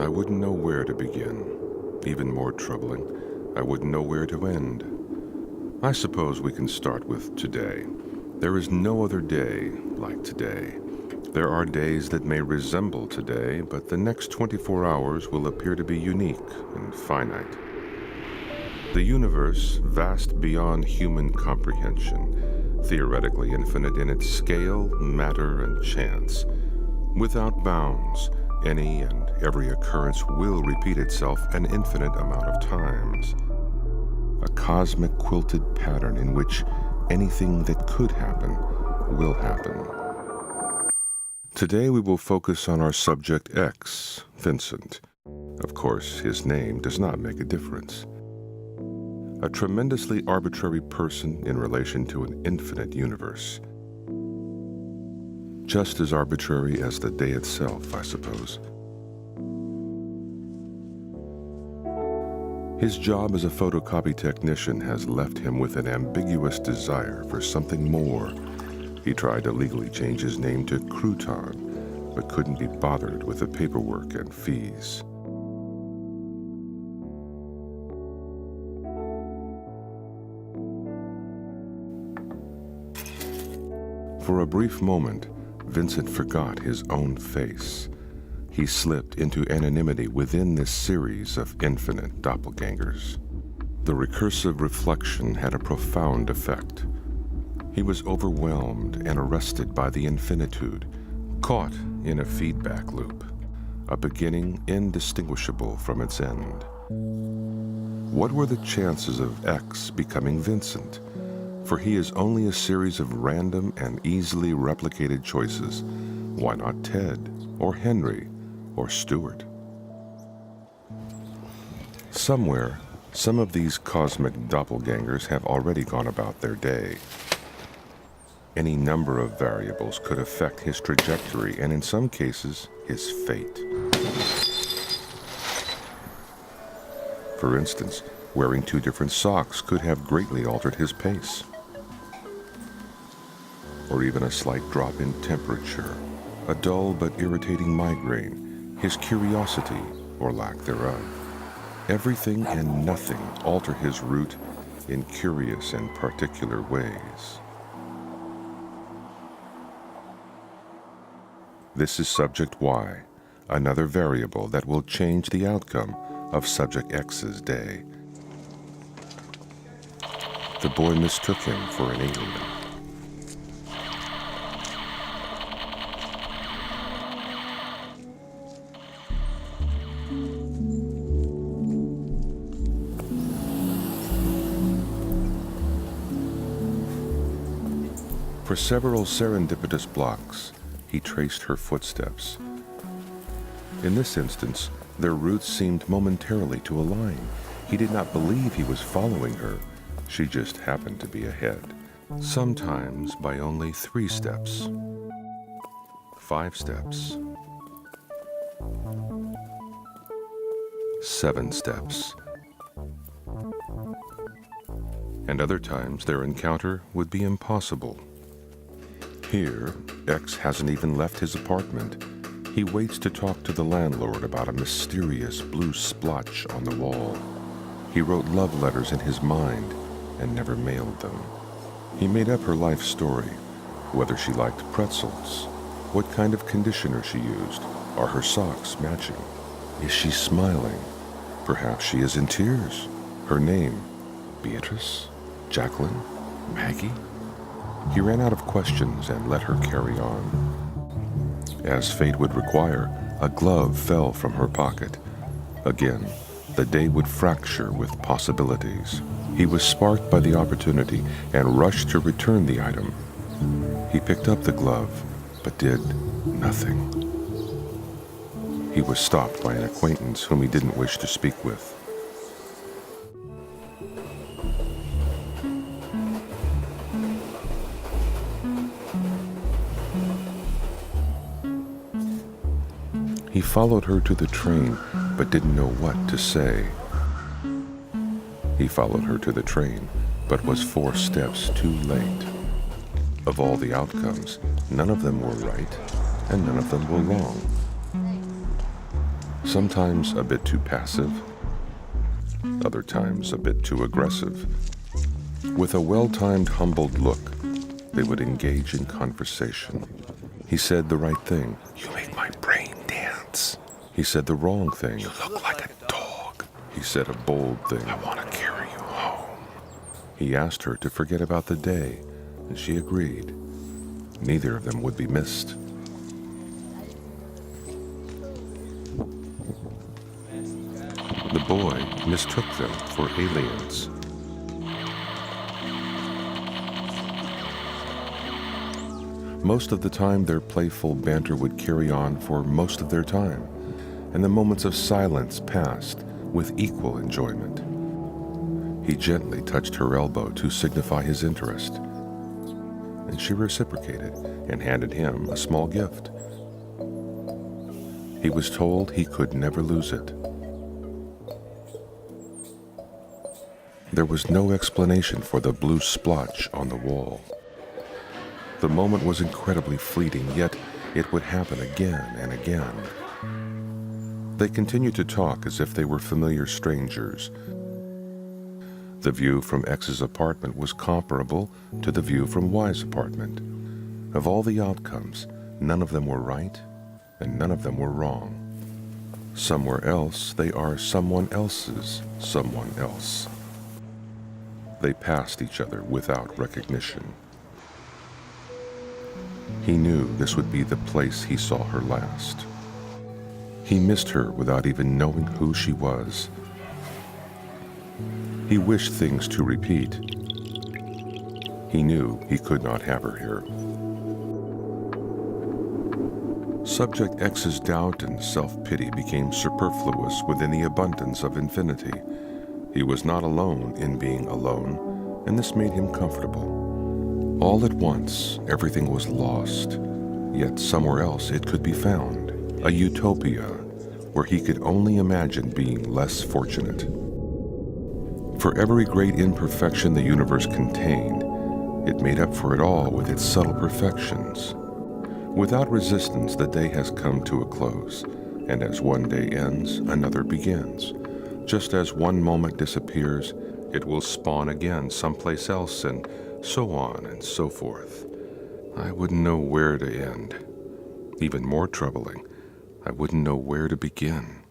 I wouldn't know where to begin. Even more troubling, I wouldn't know where to end. I suppose we can start with today. There is no other day like today. There are days that may resemble today, but the next 24 hours will appear to be unique and finite. The universe, vast beyond human comprehension, theoretically infinite in its scale, matter, and chance. Without bounds, any and every occurrence will repeat itself an infinite amount of times. A cosmic quilted pattern in which anything that could happen will happen. Today we will focus on our subject X, Vincent. Of course, his name does not make a difference. A tremendously arbitrary person in relation to an infinite universe. Just as arbitrary as the day itself, I suppose. His job as a photocopy technician has left him with an ambiguous desire for something more. He tried to legally change his name to Crouton, but couldn't be bothered with the paperwork and fees. For a brief moment, Vincent forgot his own face. He slipped into anonymity within this series of infinite doppelgangers. The recursive reflection had a profound effect. He was overwhelmed and arrested by the infinitude, caught in a feedback loop, a beginning indistinguishable from its end. What were the chances of X becoming Vincent? For he is only a series of random and easily replicated choices. Why not Ted, or Henry, or Stuart? Somewhere, some of these cosmic doppelgangers have already gone about their day. Any number of variables could affect his trajectory and in some cases, his fate. For instance, wearing two different socks could have greatly altered his pace. Or even a slight drop in temperature, a dull but irritating migraine, his curiosity or lack thereof. Everything and nothing alter his route in curious and particular ways. This is subject Y, another variable that will change the outcome of subject X's day. The boy mistook him for an alien. For several serendipitous blocks, he traced her footsteps. In this instance, their routes seemed momentarily to align. He did not believe he was following her. She just happened to be ahead. Sometimes by only 3 steps, 5 steps, 7 steps. And other times their encounter would be impossible. Here, X hasn't even left his apartment. He waits to talk to the landlord about a mysterious blue splotch on the wall. He wrote love letters in his mind and never mailed them. He made up her life story, whether she liked pretzels, what kind of conditioner she used, are her socks matching, is she smiling, perhaps she is in tears, her name, Beatrice, Jacqueline, Maggie? He ran out of questions and let her carry on. As fate would require, a glove fell from her pocket. Again, the day would fracture with possibilities. He was sparked by the opportunity and rushed to return the item. He picked up the glove, but did nothing. He was stopped by an acquaintance whom he didn't wish to speak with. He followed her to the train, but didn't know what to say. He followed her to the train, but was 4 steps too late. Of all the outcomes, none of them were right, and none of them were wrong. sometimes a bit too passive, other times a bit too aggressive. With a well-timed, humbled look, they would engage in conversation. He said the right thing. "You make my brain dance." He said the wrong thing. "You look like a dog." He said a bold thing. "I want to carry you home." He asked her to forget about the day, and she agreed. Neither of them would be missed. The boy mistook them for aliens. Most of the time, their playful banter would carry on for most of their time, and the moments of silence passed with equal enjoyment. He gently touched her elbow to signify his interest, and she reciprocated and handed him a small gift. He was told he could never lose it. There was no explanation for the blue splotch on the wall. The moment was incredibly fleeting, yet it would happen again and again. They continued to talk as if they were familiar strangers. The view from X's apartment was comparable to the view from Y's apartment. Of all the outcomes, none of them were right and none of them were wrong. Somewhere else, they are someone else's someone else. They passed each other without recognition. He knew this would be the place he saw her last. He missed her without even knowing who she was. He wished things to repeat. He knew he could not have her here. Subject X's doubt and self-pity became superfluous within the abundance of infinity. He was not alone in being alone, and this made him comfortable. All at once, everything was lost, yet somewhere else it could be found, a utopia where he could only imagine being less fortunate. For every great imperfection the universe contained, it made up for it all with its subtle perfections. Without resistance, the day has come to a close, and as one day ends, another begins. Just as one moment disappears, it will spawn again someplace else, and so on and so forth. I wouldn't know where to end. Even more troubling, I wouldn't know where to begin.